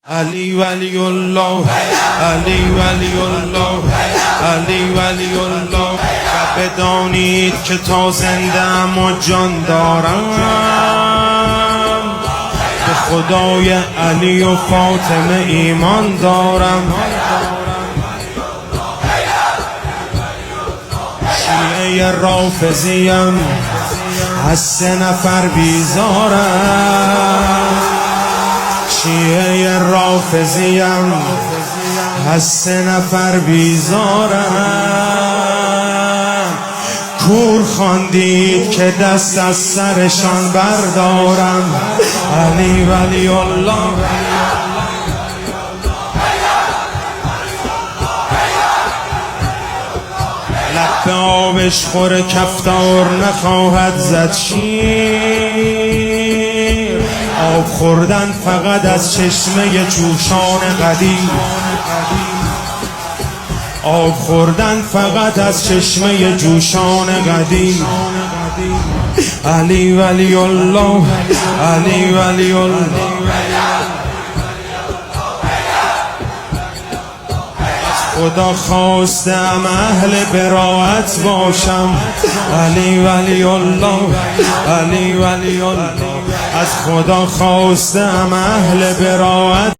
علی ولی الله، علی ولی الله، علی ولی الله. و بدانید که تا زنده‌ام و جان دارم به خدای علی و فاطمه ایمان دارم. شیعه رافضیم از 3 نفر بیزارم. شیعه رافضیم از 3 نفر بیزارم. کور خواندید که دست از سرشان بردارم. علی ولی الله، لب آبش خور کفتار نخواهد زد شیر. آب خوردن فقط از چشمه جوشان قدیم. آب خوردن فقط از چشمه جوشان قدیم. علی ولی الله، علی ولی الله. خدا خواستم اهل براءت باشم. علی ولی الله، علی ولی الله. از خدا خواستم اهل براءت